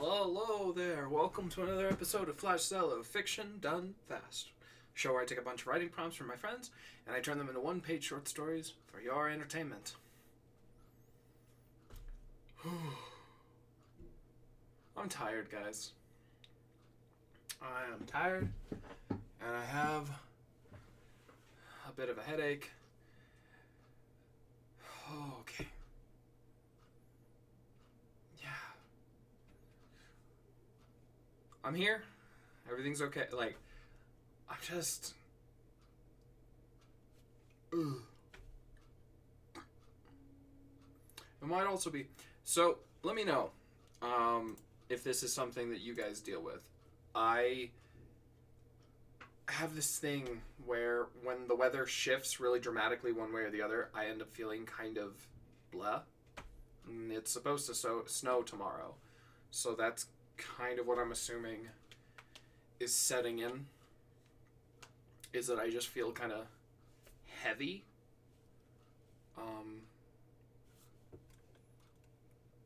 Hello there. Welcome to another episode of Flash Zellow, fiction done fast. Show where I take a bunch of writing prompts from my friends and I turn them into one-page short stories for your entertainment. I'm tired, guys. I am tired and I have a bit of a headache. Okay. I'm here. Everything's okay. Like, I'm just... Ugh. It might also be... So, let me know if this is something that you guys deal with. I have this thing where when the weather shifts really dramatically one way or the other, I end up feeling kind of blah. And it's supposed to snow tomorrow. So that's kind of what I'm assuming is setting in, is that I just feel kind of heavy.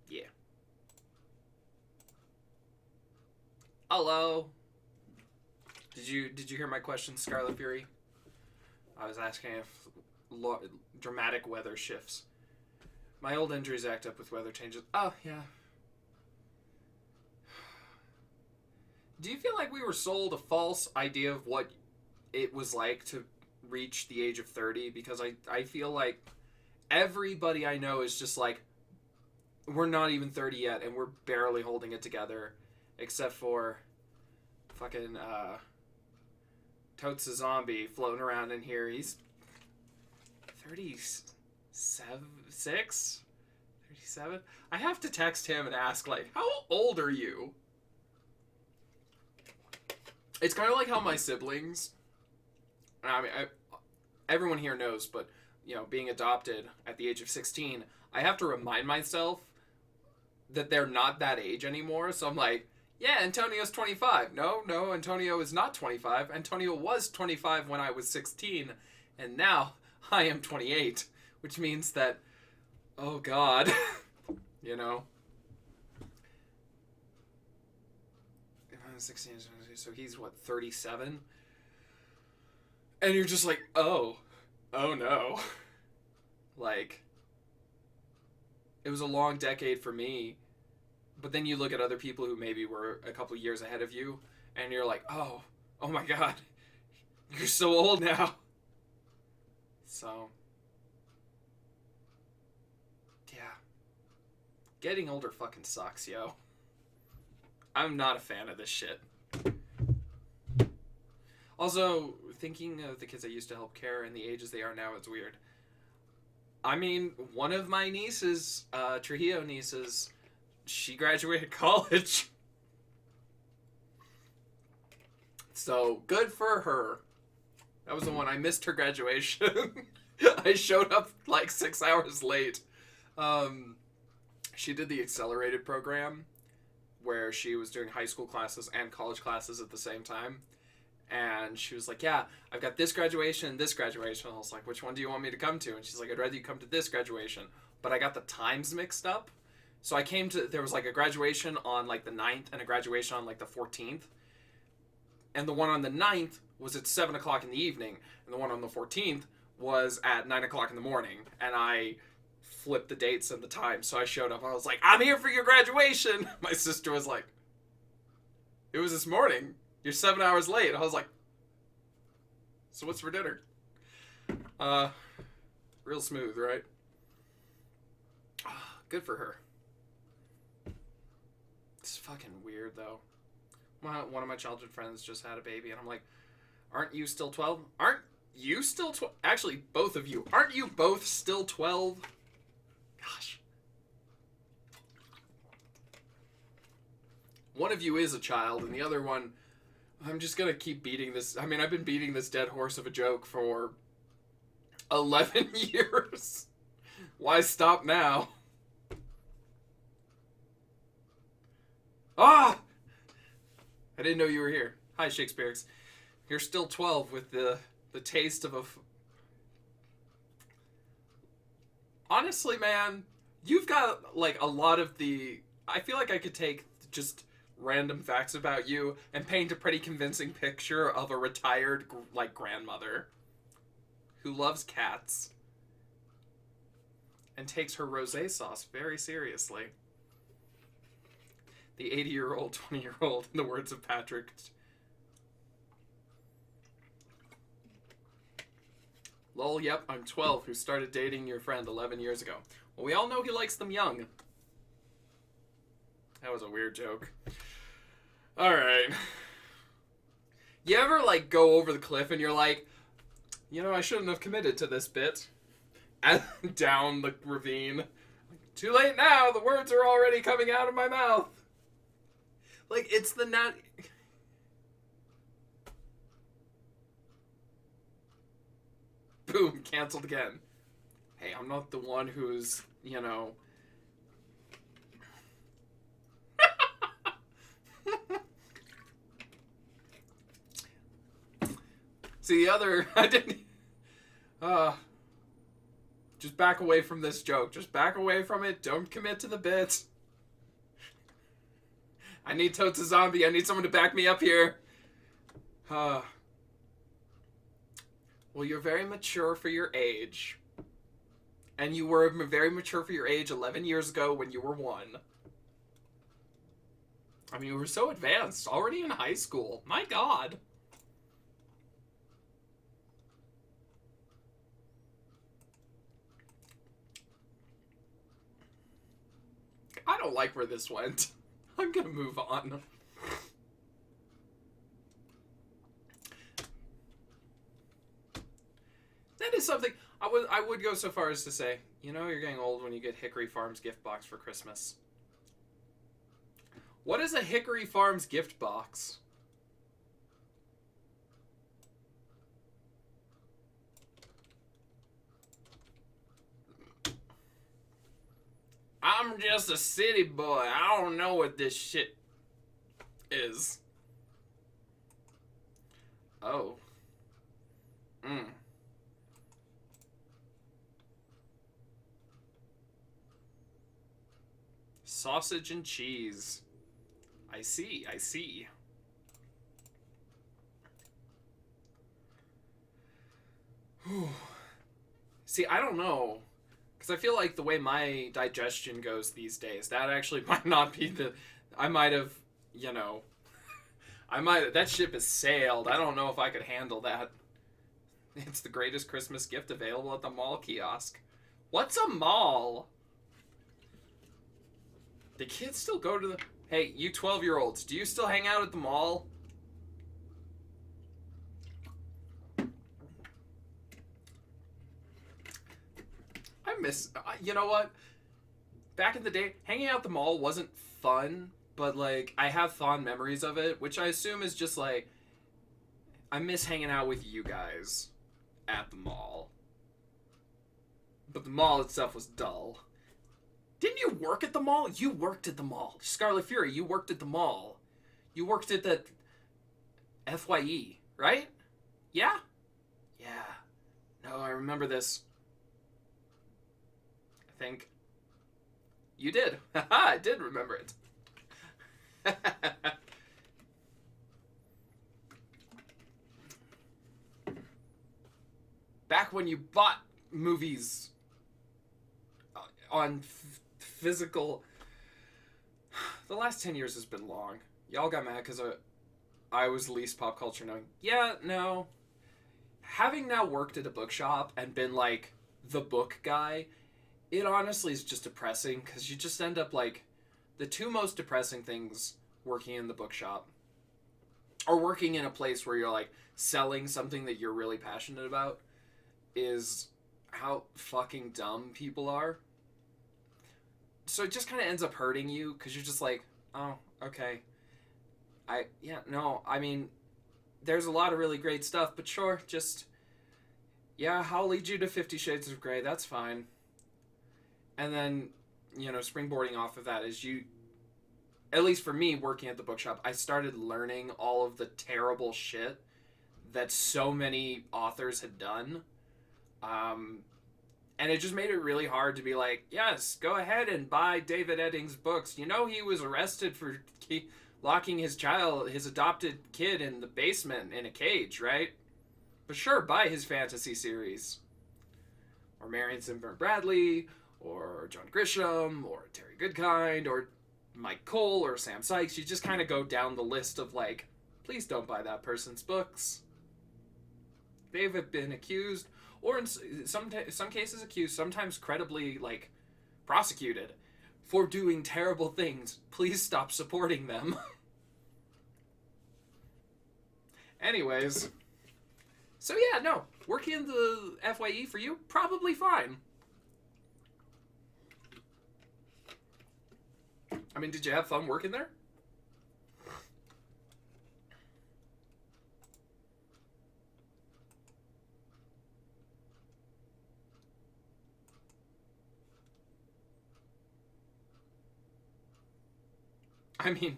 Yeah. Hello. Did you hear my question, Scarlet Fury? I was asking if dramatic weather shifts. My old injuries act up with weather changes. Oh, yeah. Do you feel like we were sold a false idea of what it was like to reach the age of 30? Because I feel like everybody I know is just like, we're not even 30 yet, and we're barely holding it together. Except for fucking Totes a Zombie floating around in here. He's 37? I have to text him and ask, like, how old are you? It's kind of like how my siblings, I mean, everyone here knows, but, you know, being adopted at the age of 16, I have to remind myself that they're not that age anymore. So I'm like, yeah, Antonio's 25. No, Antonio is not 25. Antonio was 25 when I was 16, and now I am 28, which means that, oh God, you know. 16, so he's what, 37? And you're just like, oh no. Like, it was a long decade for me, but then you look at other people who maybe were a couple years ahead of you, and you're like, oh my God, you're so old now. So, yeah. Getting older fucking sucks, yo. I'm not a fan of this shit. Also, thinking of the kids I used to help care and the ages they are now, it's weird. I mean, one of my nieces, Trujillo nieces, she graduated college. So, good for her. That was the one. I missed her graduation. I showed up like 6 hours late. She did the accelerated program, where she was doing high school classes and college classes at the same time. And she was like, yeah, I've got this graduation and this graduation. I was like, which one do you want me to come to? And she's like, I'd rather you come to this graduation. But I got the times mixed up. So I came to, there was like a graduation on like the 9th and a graduation on like the 14th. And the one on the 9th was at 7 o'clock in the evening. And the one on the 14th was at 9 o'clock in the morning. And I flipped the dates and the time. So I showed up. I was like, I'm here for your graduation. My sister was like, it was this morning. You're 7 hours late. I was like, so what's for dinner? Real smooth, right? Good for her. It's fucking weird, though. One of my childhood friends just had a baby, and I'm like, aren't you still 12? Aren't you still 12? Actually, both of you. Aren't you both still 12? Gosh. One of you is a child, and the other one, I'm just gonna keep beating this. I mean, I've been beating this dead horse of a joke for 11 years. Why stop now? Ah! I didn't know you were here. Hi, Shakespeare's. You're still 12 with the taste of a... Honestly, man, you've got, like, a lot of the... I feel like I could take just random facts about you and paint a pretty convincing picture of a retired, like, grandmother who loves cats and takes her rosé sauce very seriously. The 80-year-old, 20-year-old, in the words of Patrick. Lol, yep, I'm 12, who started dating your friend 11 years ago. Well, we all know he likes them young. That was a weird joke. Alright. You ever, like, go over the cliff and you're like, you know, I shouldn't have committed to this bit. And down the ravine. Too late now, the words are already coming out of my mouth. Like, it's the Boom, canceled again. Hey, I'm not the one who's, you know... See, the other... I didn't... Just back away from this joke. Just back away from it. Don't commit to the bit. I need Totes a Zombie. I need someone to back me up here. Well, you're very mature for your age. And you were very mature for your age 11 years ago when you were 1. I mean, you were so advanced. Already in high school. My God. I don't like where this went. I'm gonna move on. That is something I would go so far as to say, you know, you're getting old when you get Hickory Farms gift box for Christmas. What is a Hickory Farms gift box? I'm just a city boy. I don't know what this shit is. Oh. Sausage and cheese. I see, I see. See, I don't know. Because I feel like the way my digestion goes these days, that actually might not be the... I might have, you know... That ship has sailed. I don't know if I could handle that. It's the greatest Christmas gift available at the mall kiosk. What's a mall? Do kids still go to the... Hey, you 12-year-olds, do you still hang out at the mall? I miss... you know what? Back in the day, hanging out at the mall wasn't fun, but, like, I have fond memories of it, which I assume is just, like... I miss hanging out with you guys at the mall. But the mall itself was dull. Didn't you work at the mall? You worked at the mall. Scarlet Fury, you worked at the mall. You worked at the FYE, right? Yeah? Yeah. No, I remember this. I think. You did. Haha, I did remember it. Back when you bought movies on physical... The last 10 years has been long. Y'all got mad because I was least pop culture knowing. Yeah, no. Having now worked at a bookshop and been, like, the book guy, it honestly is just depressing because you just end up, like... The two most depressing things working in the bookshop or working in a place where you're, like, selling something that you're really passionate about is how fucking dumb people are. So it just kind of ends up hurting you because you're just like, oh, okay. I mean, there's a lot of really great stuff, but sure, just, yeah, I'll lead you to 50 Shades of Grey, that's fine. And then, you know, springboarding off of that is you, at least for me, working at the bookshop, I started learning all of the terrible shit that so many authors had done. And it just made it really hard to be like, yes, go ahead and buy David Eddings' books. You know he was arrested for locking his adopted kid in the basement in a cage, right? But sure, buy his fantasy series. Or Marion Sinclair Bradley, or John Grisham, or Terry Goodkind, or Mike Cole, or Sam Sykes. You just kind of go down the list of like, please don't buy that person's books. They've been accused, or in some cases accused, sometimes credibly like prosecuted for doing terrible things. Please stop supporting them. Anyways, so yeah, no, working in the FYE for you, probably fine. I mean, did you have fun working there? I mean,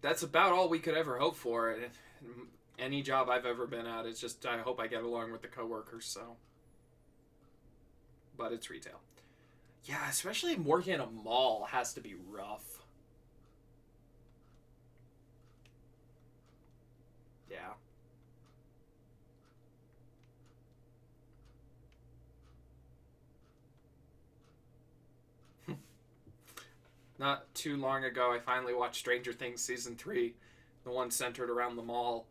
that's about all we could ever hope for. Any job I've ever been at, it's just I hope I get along with the coworkers. So, but it's retail. Yeah, especially working in a mall has to be rough. Yeah. Not too long ago, I finally watched Stranger Things season 3, the one centered around the mall.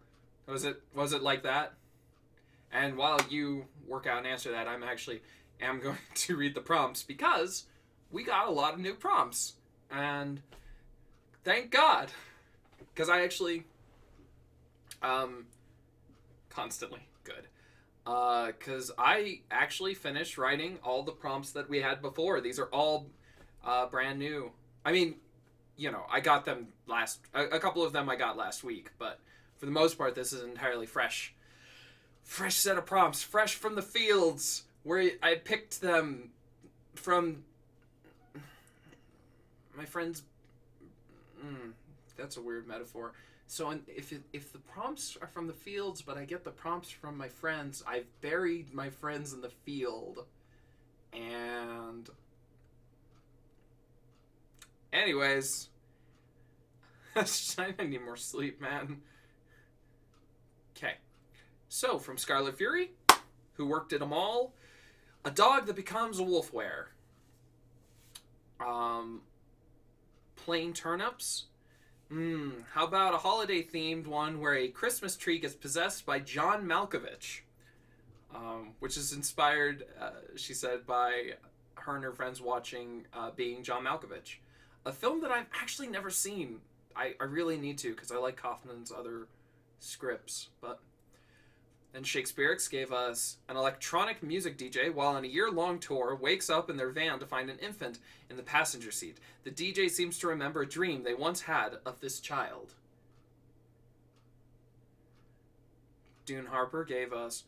Was it like that? And while you work out and answer that, am going to read the prompts because we got a lot of new prompts, and thank God, because I actually constantly good. Because I actually finished writing all the prompts that we had before. These are all brand new. I mean, I got them a couple of them I got last week, but for the most part, this is entirely fresh. Fresh set of prompts, fresh from the fields, where I picked them from my friend's... that's a weird metaphor. So if the prompts are from the fields, but I get the prompts from my friends, I've buried my friends in the field. And... anyways... I need more sleep, man. Okay. So, from Scarlet Fury, who worked at a mall, a dog that becomes a wolfwere. Plain turnips. How about a holiday-themed one where a Christmas tree gets possessed by John Malkovich? Which is inspired, she said, by her and her friends watching Being John Malkovich. A film that I've actually never seen. I really need to, because I like Kaufman's other scripts, but... And Shakespeare's gave us an electronic music DJ while on a year-long tour wakes up in their van to find an infant in the passenger seat. The DJ seems to remember a dream they once had of this child. Dune Harper gave us,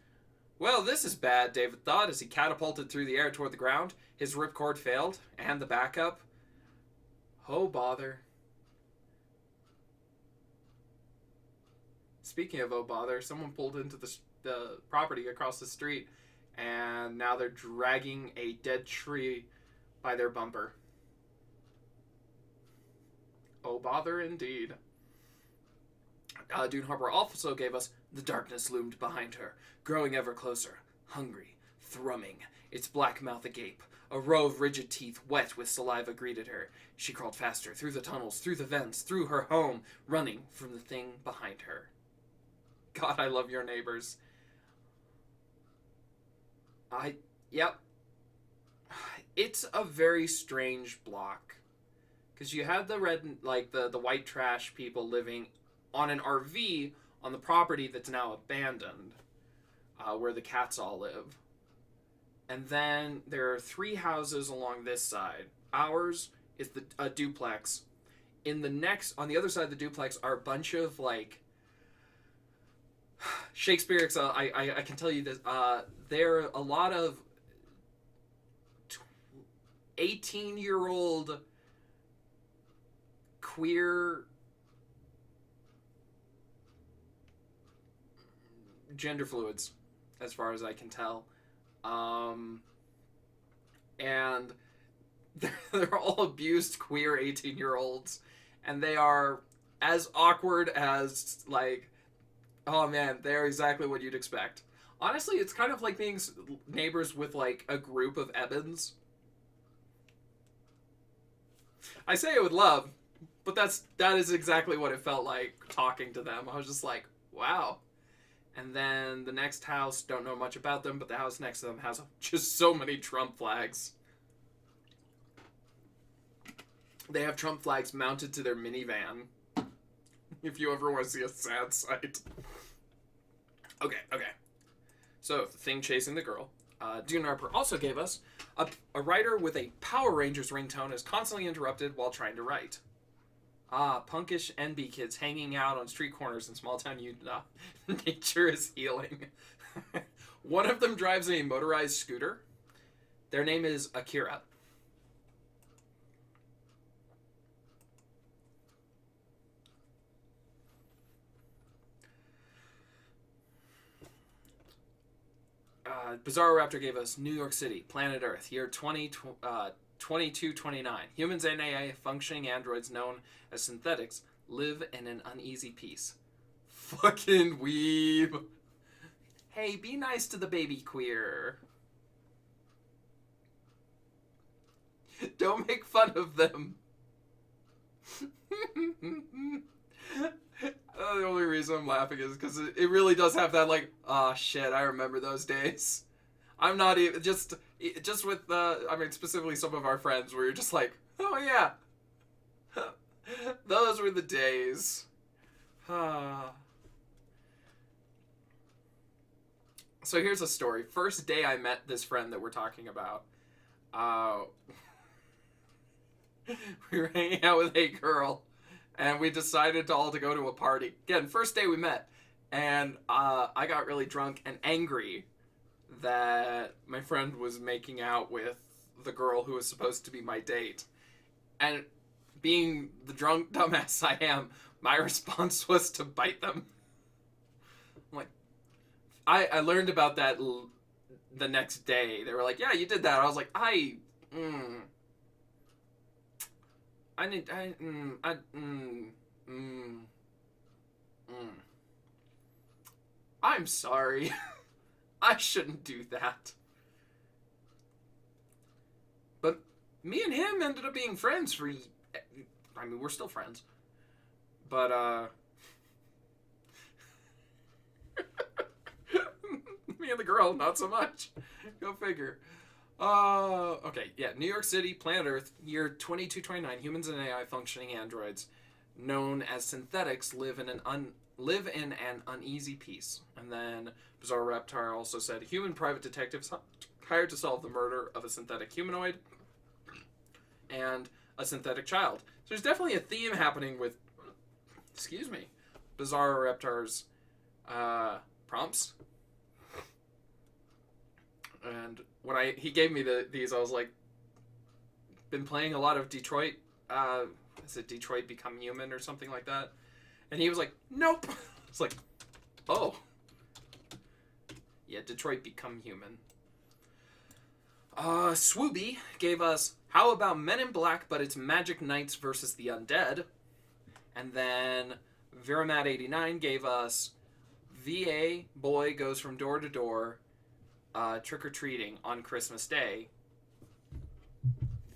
well, this is bad, David thought as he catapulted through the air toward the ground. His ripcord failed, and the backup. Oh, bother. Speaking of oh bother, someone pulled into the property across the street, and now they're dragging a dead tree by their bumper. Oh bother indeed. Dune Harper also gave us the darkness loomed behind her, growing ever closer, hungry, thrumming, its black mouth agape. A row of rigid teeth wet with saliva greeted her. She crawled faster, through the tunnels, through the vents, through her home, running from the thing behind her. God, I love your neighbors. Yep. It's a very strange block. Because you have the the white trash people living on an RV on the property that's now abandoned, where the cats all live. And then there are 3 houses along this side. Ours is a duplex. On the other side of the duplex are a bunch of Shakespeare's, I can tell you this, there are a lot of 18-year-old queer gender fluids, as far as I can tell. And they're all abused queer 18-year-olds. and they are as awkward as, like, oh man, they're exactly what you'd expect. Honestly, it's kind of like being neighbors with, like, a group of Ebons. I say it with love, but that is exactly what it felt like talking to them. I was just like, wow. And then the next house, don't know much about them, but the house next to them has just so many Trump flags. They have Trump flags mounted to their minivan. If you ever want to see a sad sight. Okay. So, the thing chasing the girl. Dune Harper also gave us a writer with a Power Rangers ringtone is constantly interrupted while trying to write. Punkish NB kids hanging out on street corners in small-town Utah. Nature is healing. One of them drives a motorized scooter. Their name is Akira. Bizarro Raptor gave us New York City, planet Earth, year 2229. Humans and AI functioning androids known as synthetics live in an uneasy peace. Fucking weeb. Hey, be nice to the baby queer. Don't make fun of them. The only reason I'm laughing is because it really does have that, like, oh shit, I remember those days. I'm not even, just with, I mean, specifically some of our friends where you're just like, oh yeah. Those were the days. So here's a story. First day I met this friend that we're talking about. We were hanging out with a girl. And we decided to all go to a party. Again, first day we met. And I got really drunk and angry that my friend was making out with the girl who was supposed to be my date. And being the drunk dumbass I am, my response was to bite them. I'm like, I learned about that the next day. They were like, yeah, you did that. I was like, I'm sorry. I shouldn't do that. But me and him ended up being friends for, I mean, we're still friends. But, me and the girl, not so much. Go figure. Okay, yeah, New York City, planet Earth, year 2229. Humans and AI functioning androids, known as synthetics, live in an uneasy peace. And then Bizarre Reptile also said, human private detectives hired to solve the murder of a synthetic humanoid and a synthetic child. So there's definitely a theme happening with, Bizarre Reptile's prompts. And when he gave me these, I was like, been playing a lot of Detroit, is it Detroit Become Human or something like that? And he was like, nope. It's like, oh. Yeah, Detroit Become Human. Swooby gave us, how about Men in Black, but it's Magic Knights versus the Undead? And then Veramat89 gave us, VA boy goes from door to door, trick-or-treating on Christmas Day.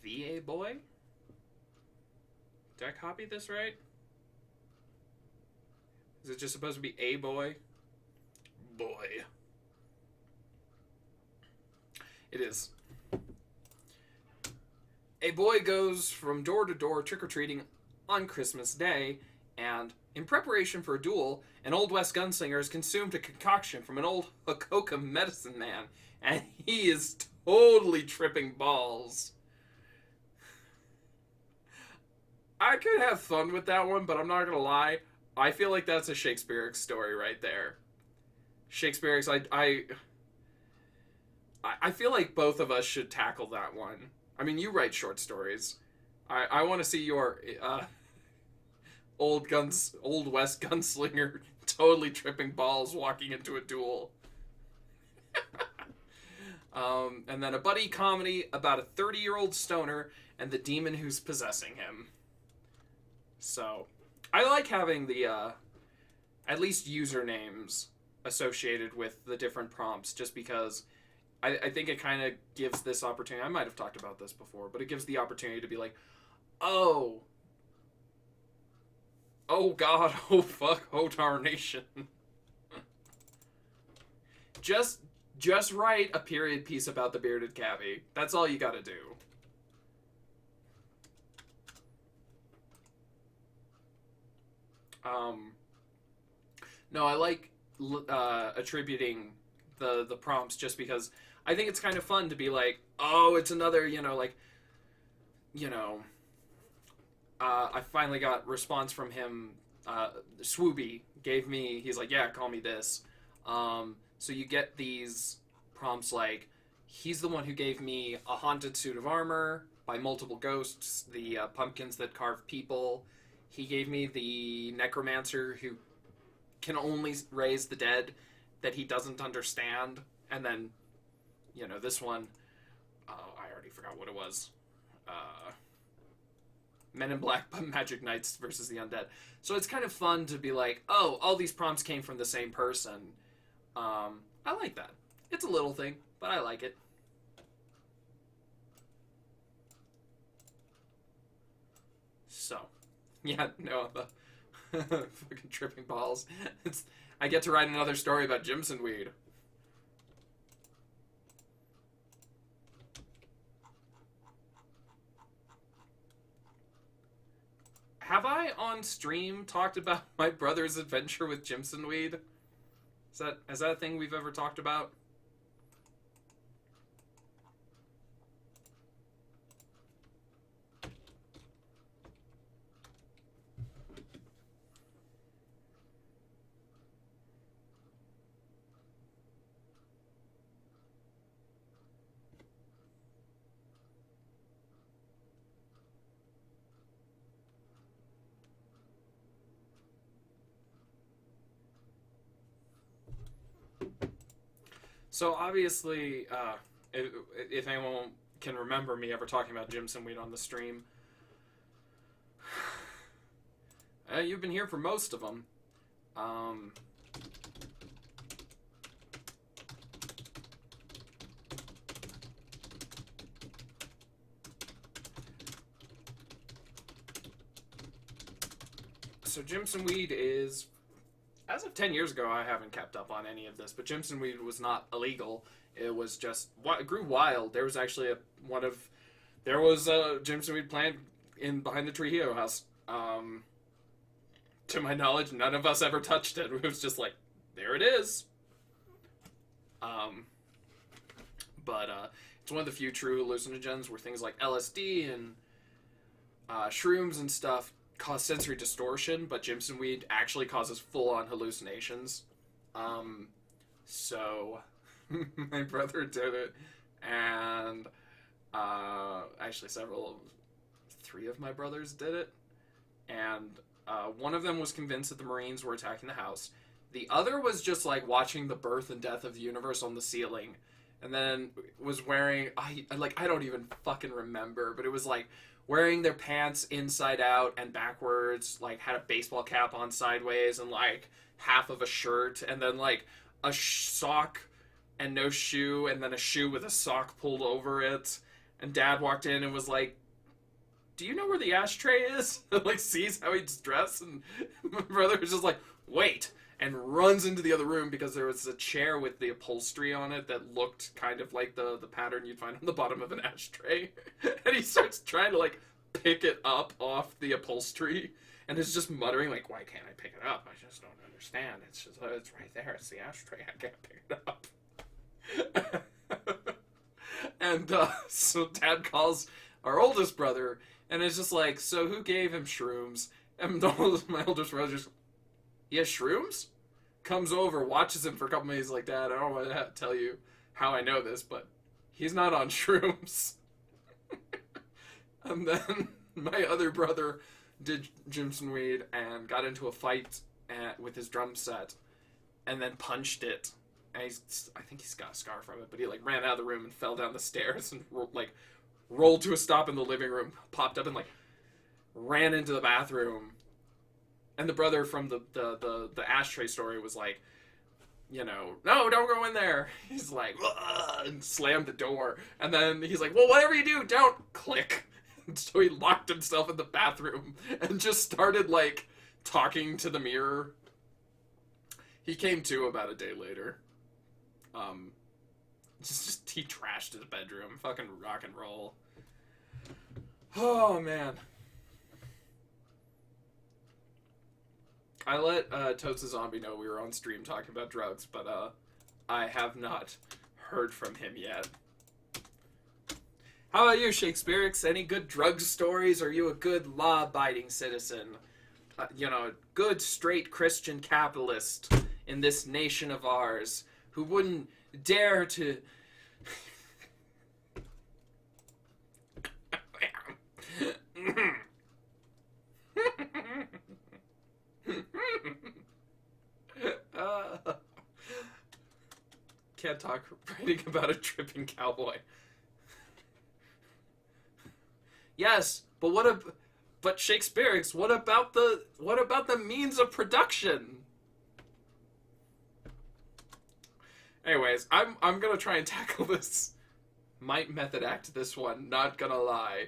VA boy? Did I copy this right? Is it just supposed to be a boy? Boy. It is. A boy goes from door to door trick-or-treating on Christmas Day, and in preparation for a duel, an Old West gunslinger has consumed a concoction from an old Hakoka medicine man, and he is totally tripping balls. I could have fun with that one, but I'm not gonna lie. I feel like that's a Shakespeare story right there. Shakespeare's, I feel like both of us should tackle that one. I mean, you write short stories. I want to see your Old West gunslinger totally tripping balls walking into a duel. And then a buddy comedy about a 30-year-old stoner and the demon who's possessing him. So, I like having the, at least usernames associated with the different prompts, just because I think it kind of gives this opportunity. I might have talked about this before, but it gives the opportunity to be like, oh, oh god, oh fuck, oh tarnation. just write a period piece about the bearded cabbie. That's all you gotta do. No, I like attributing the prompts, just because I think it's kind of fun to be like, oh, it's another, like, you know, I finally got response from him. Swooby gave me, he's like, yeah, call me this. So you get these prompts like, he's the one who gave me a haunted suit of armor by multiple ghosts, the pumpkins that carve people. He gave me the necromancer who can only raise the dead that he doesn't understand. And then, this one, I already forgot what it was. Men in Black Magic Knights versus the Undead. So it's kind of fun to be like, oh, all these prompts came from the same person. I like that. It's a little thing, but I like it. So, yeah, no, the fucking tripping balls. I get to write another story about Jimson weed. Have I on stream talked about my brother's adventure with Jimson weed? Is that a thing we've ever talked about? So obviously, if anyone can remember me ever talking about Jimson weed on the stream, you've been here for most of them. So Jimson weed is, as of 10 years ago, I haven't kept up on any of this, but Jimson weed was not illegal. It was just, it grew wild. There was actually there was a Jimson weed plant behind the Trujillo house. To my knowledge, none of us ever touched it. It was just like, there it is. But it's one of the few true hallucinogens where things like LSD and shrooms and stuff cause sensory distortion, but Jimson weed actually causes full-on hallucinations. So my brother did it, and actually three of my brothers did it, and one of them was convinced that the Marines were attacking the house. The other was just like watching the birth and death of the universe on the ceiling, and then was wearing, I don't even fucking remember, but it was like wearing their pants inside out and backwards, like had a baseball cap on sideways and like half of a shirt, and then like a sock and no shoe, and then a shoe with a sock pulled over it. And Dad walked in and was like, do you know where the ashtray is? And like sees how he's dressed, and my brother was just like, wait, and runs into the other room because there was a chair with the upholstery on it that looked kind of like the pattern you'd find on the bottom of an ashtray. And he starts trying to like pick it up off the upholstery, and is just muttering like, why can't I pick it up? I just don't understand. It's just, it's right there. It's the ashtray. I can't pick it up. And so Dad calls our oldest brother, and it's just like, so who gave him shrooms? And my oldest brother just, he has shrooms? Comes over, watches him for a couple minutes, like, Dad, I don't want to tell you how I know this, but he's not on shrooms. And then my other brother did Jimson weed and got into a fight with his drum set, and then punched it. And I think he's got a scar from it, but he like ran out of the room and fell down the stairs and rolled to a stop in the living room, popped up and like ran into the bathroom, and the brother from the ashtray story was like, you know, no, don't go in there. He's like, ugh, and slammed the door. And then he's like, well, whatever you do, don't click. And so he locked himself in the bathroom and just started, like, talking to the mirror. He came to about a day later. He trashed his bedroom. Fucking rock and roll. Oh, man. I let Toads the Zombie know we were on stream talking about drugs, but I have not heard from him yet. How about you, Shakespearex? Any good drug stories? Are you a good law-abiding citizen? You know, a good, straight Christian capitalist in this nation of ours who wouldn't dare to... Can't talk writing about a tripping cowboy. Yes, but Shakespeare's, what about the means of production? Anyways, I'm gonna try and tackle this. Might method act this one, not gonna lie.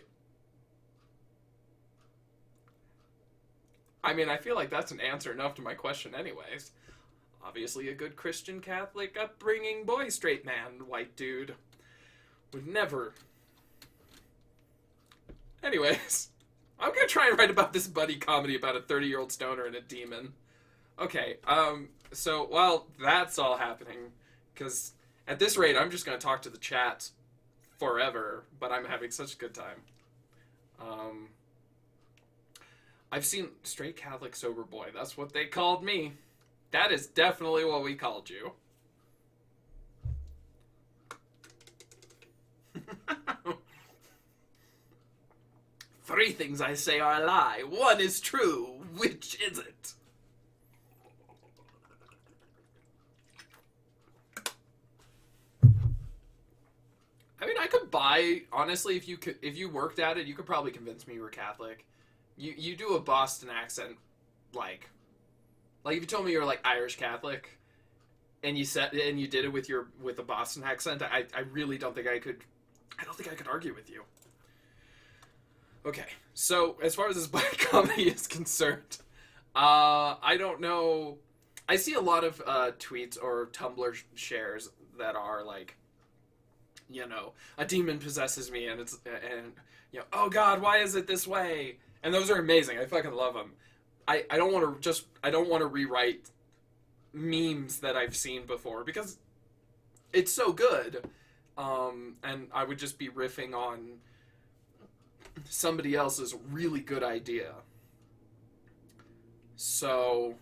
I mean, I feel like that's an answer enough to my question anyways. Obviously a good Christian Catholic upbringing boy straight man, white dude. Would never. Anyways, I'm gonna try and write about this buddy comedy about a 30-year-old stoner and a demon. Okay, so while that's all happening, because at this rate I'm just gonna talk to the chat forever, but I'm having such a good time. I've seen Straight Catholic Sober Boy. That's what they called me. That is definitely what we called you. Three things I say are a lie. One is true. Which is it? I mean, I could buy, honestly, if you worked at it, you could probably convince me you were Catholic. You do a Boston accent, like if you told me you were like Irish Catholic, and you did it with a Boston accent, I really don't think I could argue with you. Okay, so as far as this black comedy is concerned, I don't know. I see a lot of tweets or Tumblr shares that are like, you know, a demon possesses me, and you know, oh God, why is it this way? And those are amazing. I fucking love them. I don't want to rewrite memes that I've seen before because it's so good. And I would just be riffing on somebody else's really good idea. So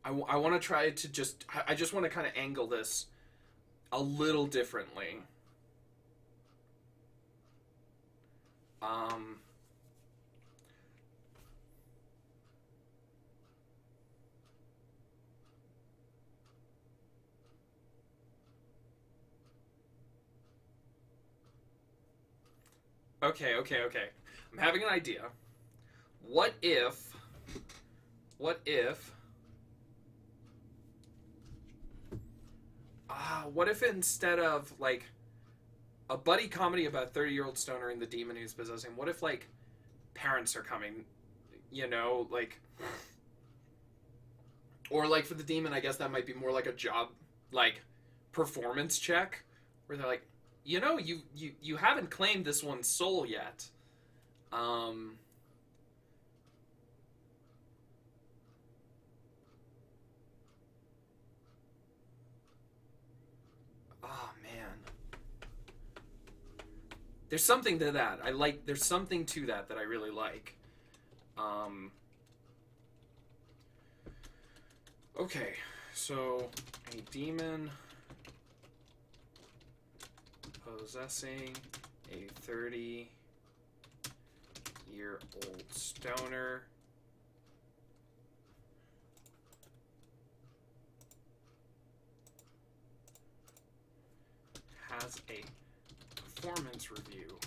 I want to try to I just want to kind of angle this a little differently. Okay. I'm having an idea. What if instead of like a buddy comedy about a 30-year-old stoner and the demon who's possessing, what if like parents are coming, you know, like, or like for the demon, I guess that might be more like a job, like performance check, where they're like, you know, you haven't claimed this one's soul yet. Oh man. There's something to that. There's something to that I really like. Okay, so a demon possessing a 30-year-old stoner has a performance review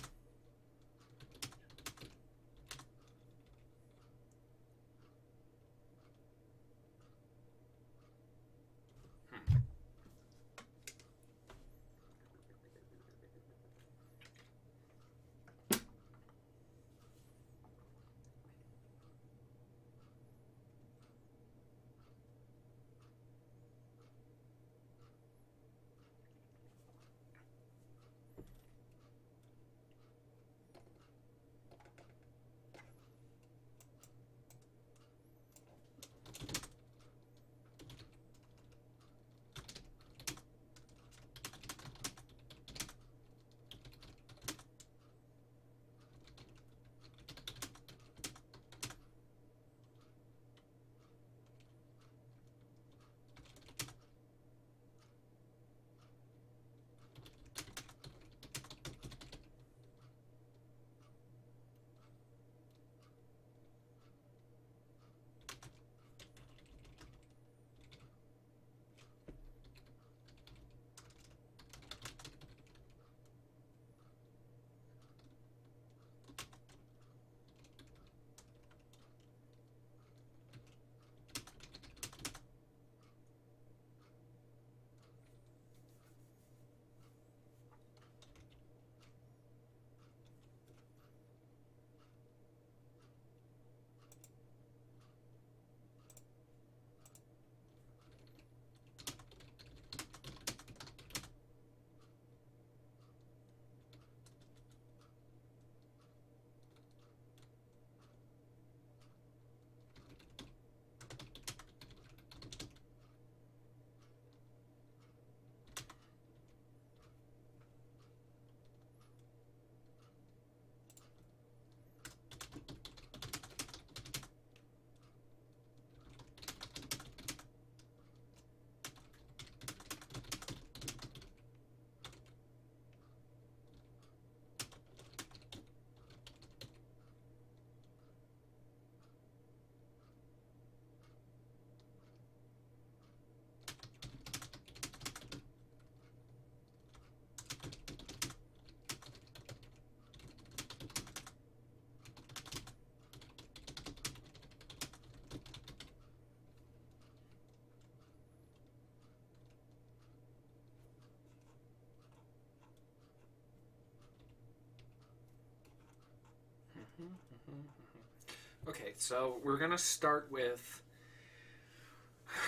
Okay, so we're gonna start with.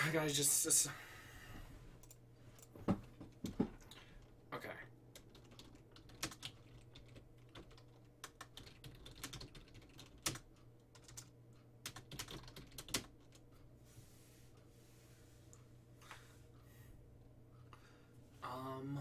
I gotta just. Okay. Um.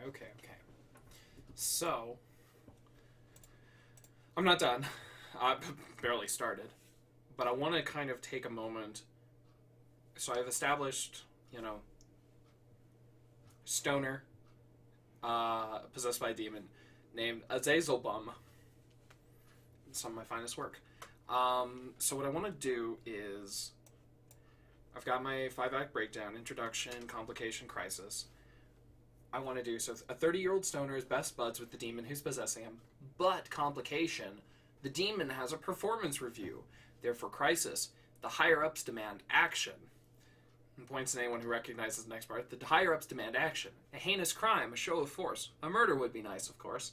Okay. So, I'm not done. I've barely started. But I want to kind of take a moment. So I've established, stoner, possessed by a demon, named Azazelbum. Some of my finest work. So what I want to do is, I've got my 5-act breakdown: introduction, complication, crisis. I want to do so. A 30-year-old stoner is best buds with the demon who's possessing him, but complication: the demon has a performance review. Therefore, crisis: the higher ups demand action. And points to anyone who recognizes the next part. The higher ups demand action. A heinous crime, a show of force. A murder would be nice, of course.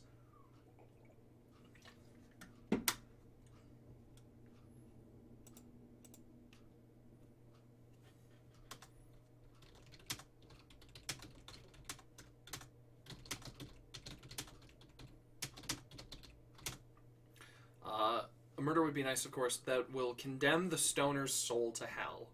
A murder would be nice, of course, that will condemn the stoner's soul to hell.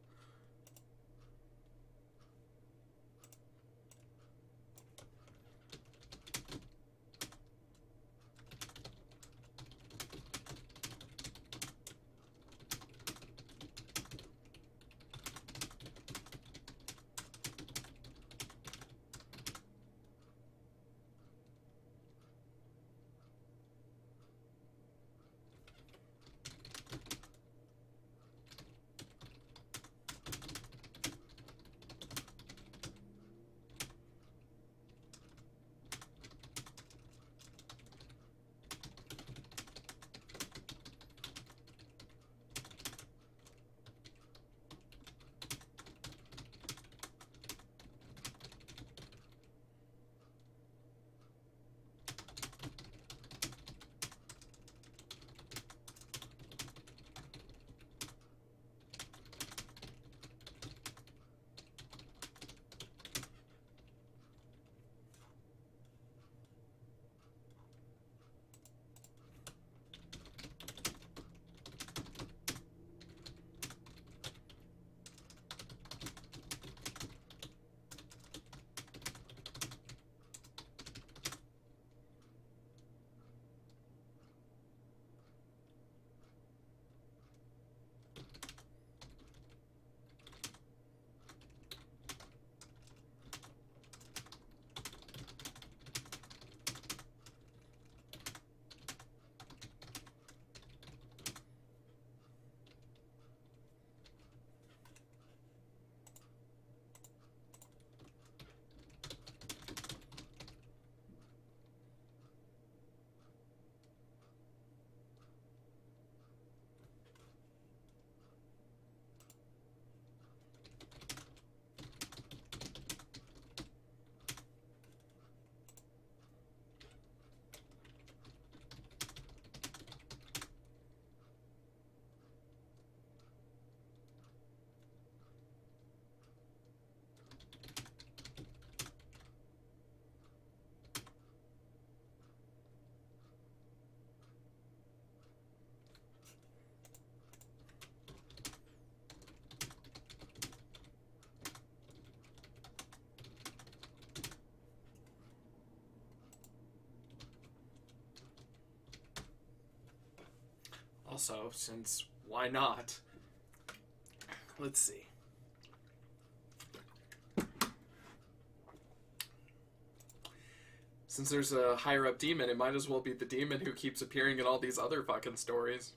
also, since why not? Let's see. Since there's a higher up demon, it might as well be the demon who keeps appearing in all these other fucking stories.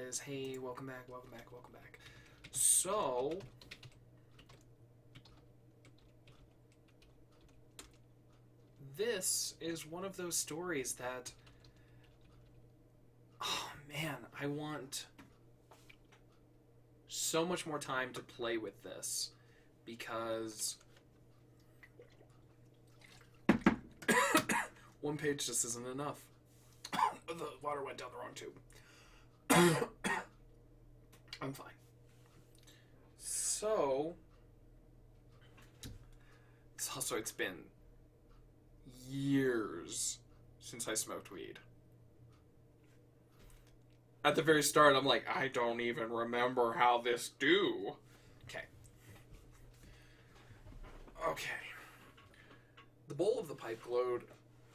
says, hey, welcome back, welcome back, welcome back. So, this is one of those stories that, oh man, I want so much more time to play with this, because one page just isn't enough. The water went down the wrong tube. I'm fine. So, it's been years since I smoked weed. At the very start, I'm like, I don't even remember how this do. Okay. The bowl of the pipe glowed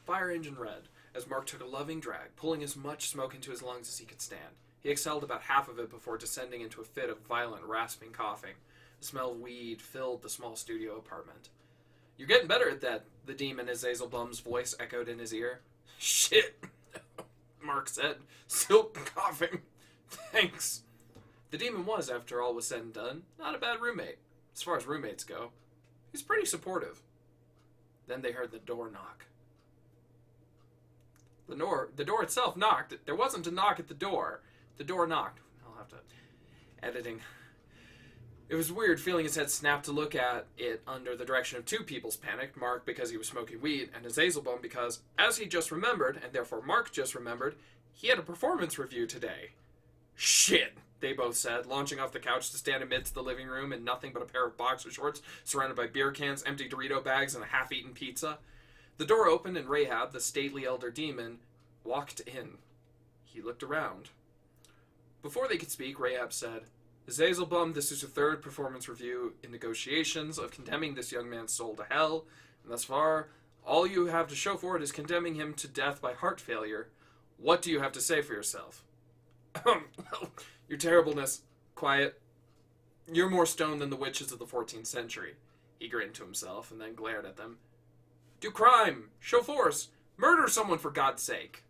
fire engine red as Mark took a loving drag, pulling as much smoke into his lungs as he could stand. He exhaled about half of it before descending into a fit of violent, rasping coughing. The smell of weed filled the small studio apartment. You're getting better at that, the demon Azazel Bum's voice echoed in his ear. Shit, Mark said, still coughing. Thanks. The demon was, after all was said and done, not a bad roommate. As far as roommates go, he's pretty supportive. Then they heard the door knock. The door itself knocked. There wasn't a knock at the door. The door knocked. I'll have to... Editing. It was weird feeling his head snap to look at it under the direction of two people's panic. Mark because he was smoking weed, and Azazelbum because, as he just remembered, and therefore Mark just remembered, he had a performance review today. Shit, they both said, launching off the couch to stand amidst the living room in nothing but a pair of boxer shorts surrounded by beer cans, empty Dorito bags, and a half-eaten pizza. The door opened and Rahab, the stately elder demon, walked in. He looked around. Before they could speak, Rahab said, Azazelbum, this is your third performance review in negotiations of condemning this young man's soul to hell, and thus far, all you have to show for it is condemning him to death by heart failure. What do you have to say for yourself? Your terribleness. Quiet. You're more stoned than the witches of the 14th century. He grinned to himself and then glared at them. Do crime. Show force. Murder someone for God's sake.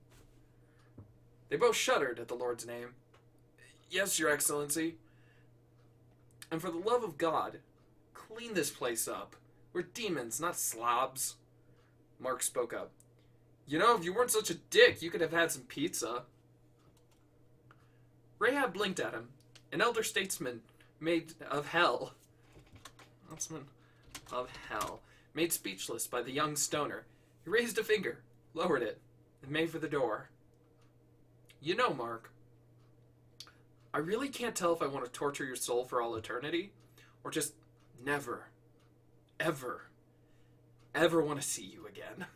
They both shuddered at the Lord's name. Yes, Your Excellency. And for the love of God, clean this place up. We're demons, not slobs. Mark spoke up. You know, if you weren't such a dick, you could have had some pizza. Rahab blinked at him. An elder statesman made of hell. Made speechless by the young stoner. He raised a finger, lowered it, and made for the door. You know, Mark, I really can't tell if I want to torture your soul for all eternity, or just never, ever, ever want to see you again.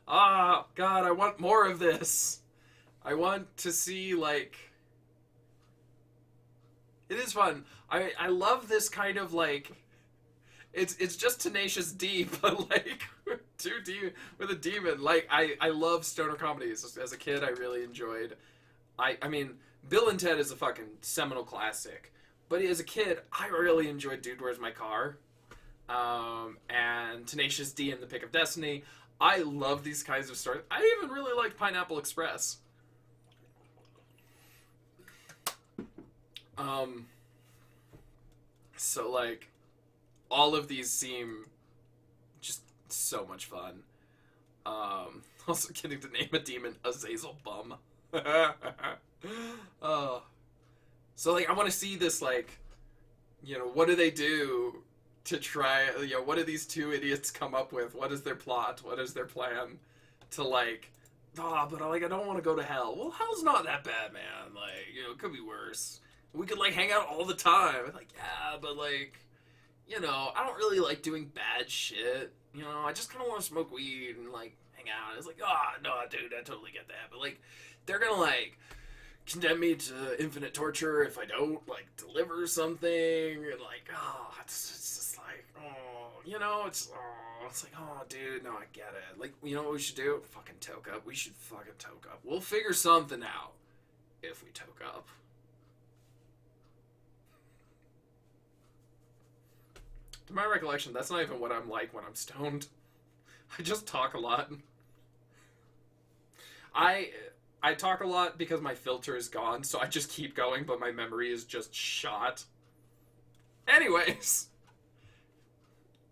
Ah, God, I want more of this. I want to see, like... It is fun. I love this kind of, like... It's just Tenacious D, but, like, with a demon. Like, I love stoner comedies. As a kid, I really enjoyed... I mean, Bill and Ted is a fucking seminal classic. But as a kid, I really enjoyed Dude, Where's My Car? And Tenacious D and The Pick of Destiny. I love these kinds of stories. I even really like Pineapple Express. So, like, all of these seem just so much fun. Also getting to name a demon Azazel Bum. So, like, I want to see this, like, you know, what do they do to try, you know, what do these two idiots come up with? What is their plot? What is their plan to, like, but, like, I don't want to go to hell. Well, hell's not that bad, man. Like, you know, it could be worse. We could, like, hang out all the time. Like, yeah, but, like, you know, I don't really like doing bad shit. You know, I just kind of want to smoke weed and, like, hang out. It's like, no, dude, I totally get that. But, like, they're gonna, like, condemn me to infinite torture if I don't, like, deliver something. And, like, it's just like, you know, it's like, dude, no, I get it. Like, you know what we should do? Fucking toke up. We should fucking toke up. We'll figure something out if we toke up. To my recollection, that's not even what I'm like when I'm stoned. I just talk a lot. I I talk a lot because my filter is gone, so I just keep going, but my memory is just shot. Anyways,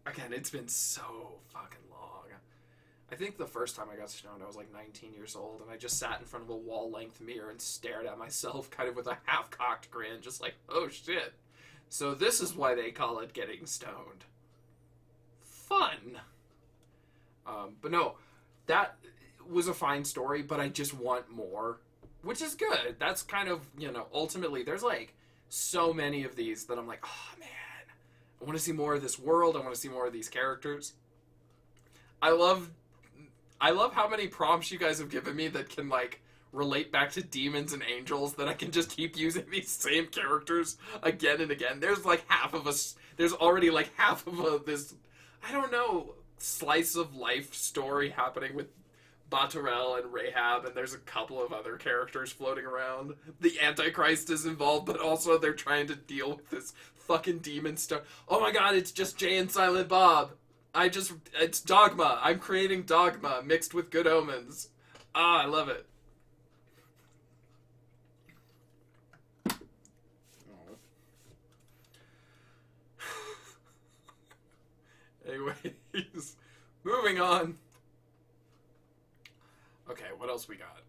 again, it's been so fucking long. I think the first time I got stoned, I was like 19 years old, and I just sat in front of a wall-length mirror and stared at myself, kind of with a half-cocked grin, just like, oh shit. So this is why they call it getting stoned. Fun. But no, that was a fine story, but I just want more, which is good. That's kind of, ultimately, there's like so many of these that I'm like, oh man, I want to see more of this world. I want to see more of these characters. I love how many prompts you guys have given me that can like relate back to demons and angels, that I can just keep using these same characters again and again. There's like half of us. There's already like half of this, I don't know, slice of life story happening with Baturel and Rahab, and there's a couple of other characters floating around. The Antichrist is involved, but also they're trying to deal with this fucking demon stuff. Oh my god, it's just Jay and Silent Bob. It's Dogma. I'm creating Dogma mixed with Good Omens. Ah, I love it. Anyways, moving on. Okay, what else we got?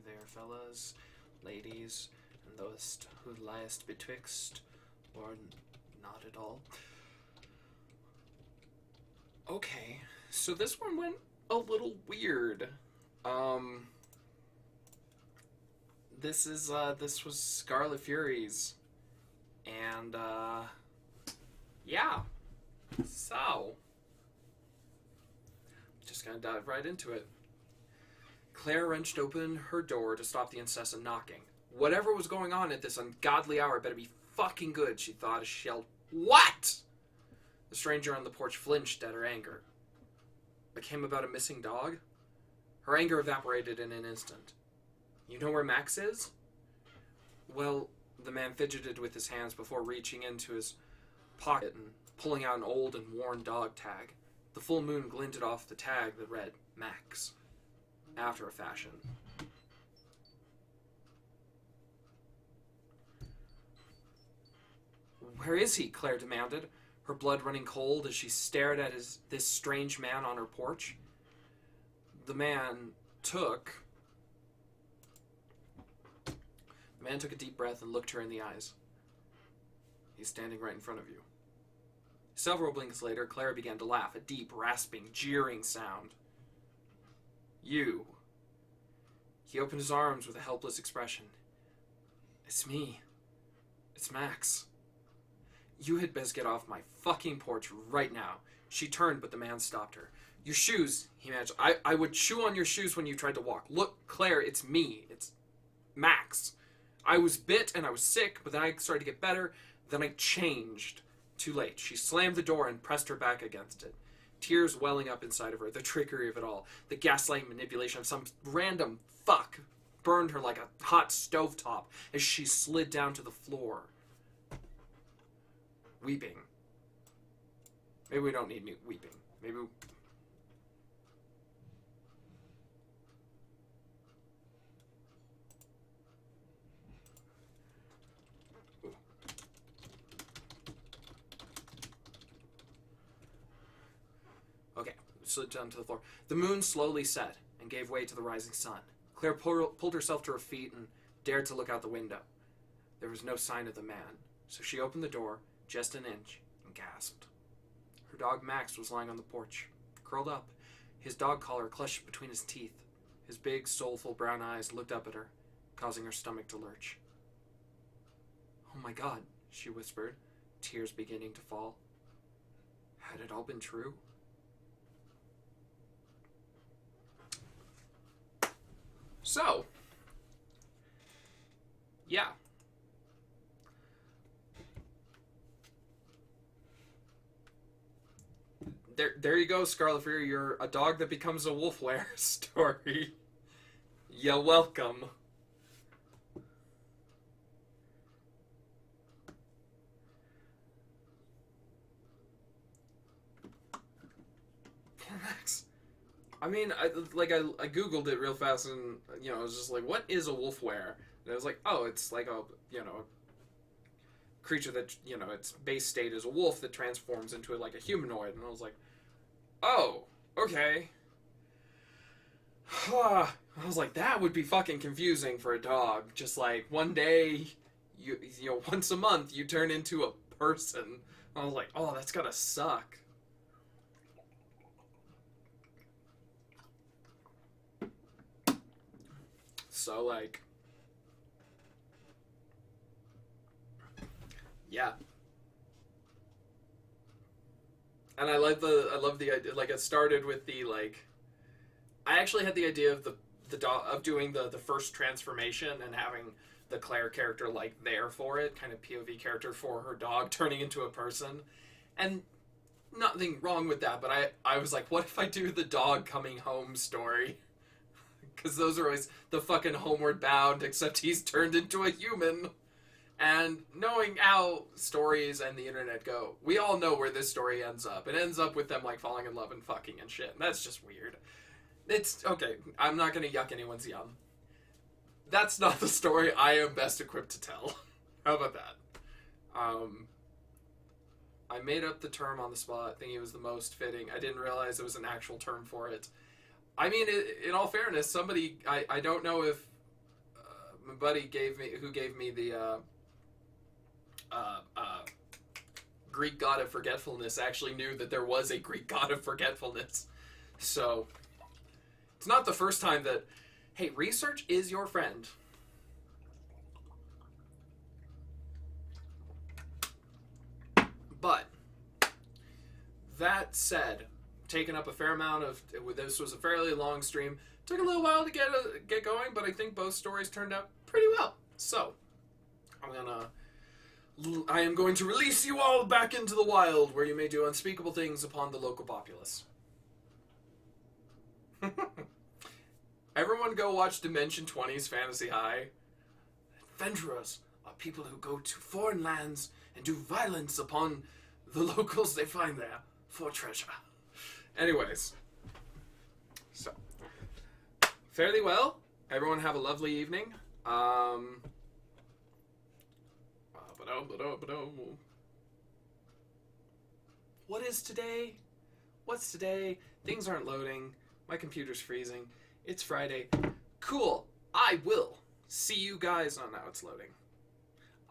there, fellas, ladies, and those who liest betwixt, or not at all. Okay, so this one went a little weird. This was Scarlet Furies, and yeah. So, just gonna dive right into it. Claire wrenched open her door to stop the incessant knocking. Whatever was going on at this ungodly hour better be fucking good, she thought as she yelled, "What?" The stranger on the porch flinched at her anger. It came about a missing dog? Her anger evaporated in an instant. You know where Max is? Well, the man fidgeted with his hands before reaching into his pocket and pulling out an old and worn dog tag. The full moon glinted off the tag that read, Max, after a fashion. Where is he? Claire demanded, her blood running cold as she stared at this strange man on her porch. The man took a deep breath and looked her in the eyes. He's standing right in front of you. Several blinks later, Claire began to laugh, a deep, rasping, jeering sound. You. He opened his arms with a helpless expression. It's me. It's Max. You had best get off my fucking porch right now. She turned, but the man stopped her. Your shoes, he managed. I would chew on your shoes when you tried to walk. Look, Claire, it's me. It's Max. I was bit and I was sick, but then I started to get better. Then I changed. Too late. She slammed the door and pressed her back against it. Tears welling up inside of her, the trickery of it all, the gaslight manipulation of some random fuck burned her like a hot stovetop as she slid down to the floor. Weeping. Maybe we don't need weeping. Maybe Okay, slid down to the floor. The moon slowly set and gave way to the rising sun. Claire pulled herself to her feet and dared to look out the window. There was no sign of the man, so she opened the door just an inch and gasped. Her dog Max was lying on the porch, curled up, his dog collar clutched between his teeth. His big, soulful brown eyes looked up at her, causing her stomach to lurch. Oh my God, she whispered, tears beginning to fall. Had it all been true? So, yeah. There you go, Scarlet Fury. You're a dog that becomes a wolfwere story. You're welcome. Max. I mean, I Googled it real fast and, I was just like, what is a wolfwere? And I was like, oh, it's like a creature that, its base state is a wolf that transforms into like a humanoid. And I was like, oh, okay. I was like, that would be fucking confusing for a dog. Just like one day, once a month, you turn into a person. I was like, oh, that's gotta suck. So like, yeah. And I love the idea. Like, it started with the like. I actually had the idea of the dog of doing the first transformation and having the Claire character like there for it, kind of POV character for her dog turning into a person, and nothing wrong with that. But I was like, what if I do the dog coming home story? Because those are always the fucking homeward bound, except he's turned into a human. And knowing how stories and the internet go, we all know where this story ends up. It ends up with them, like, falling in love and fucking and shit. And that's just weird. It's, okay, I'm not gonna yuck anyone's yum. That's not the story I am best equipped to tell. How about that? I made up the term on the spot, thinking it was the most fitting. I didn't realize there was an actual term for it. I mean, in all fairness, somebody, I don't know if my buddy gave me the Greek god of forgetfulness actually knew that there was a Greek god of forgetfulness. So it's not the first time that, hey, research is your friend. But that said, taken up a fair amount of, this was a fairly long stream. Took a little while to get going, but I think both stories turned out pretty well. So I am going to release you all back into the wild, where you may do unspeakable things upon the local populace. Everyone go watch Dimension 20's Fantasy High. Adventurers are people who go to foreign lands and do violence upon the locals they find there for treasure. Anyways, so fairly well. Everyone have a lovely evening. What is today? What's today? Things aren't loading. My computer's freezing. It's Friday. Cool. I will see you guys. Oh, now it's loading.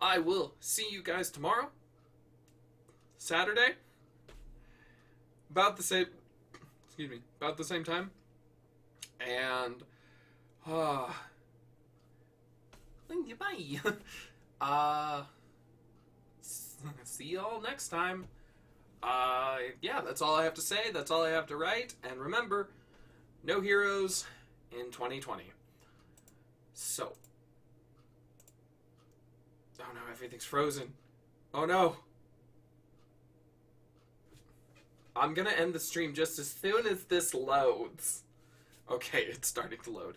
I will see you guys tomorrow. Saturday. About the same time. And bye. See y'all next time. Yeah, that's all I have to say. That's all I have to write. And remember, no heroes in 2020. So. Oh no, everything's frozen. Oh no. I'm gonna end the stream just as soon as this loads. Okay, it's starting to load.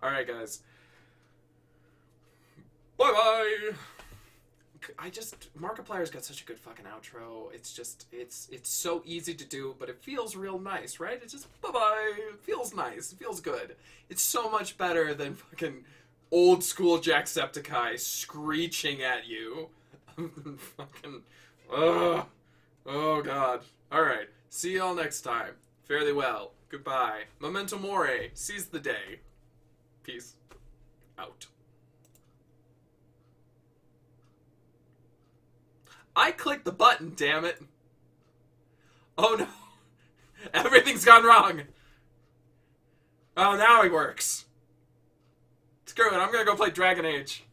Alright, guys. Bye-bye! Markiplier's got such a good fucking outro. It's just, it's so easy to do, but it feels real nice, right? It's just, bye-bye. It feels nice. It feels good. It's so much better than fucking old school Jacksepticeye screeching at you. Fucking, ugh. Oh, God. Alright. See y'all next time. Fairly well. Goodbye. Memento mori. Seize the day. Peace. Out. I clicked the button, damn it. Oh no. Everything's gone wrong. Oh, now it works. Screw it, I'm gonna go play Dragon Age.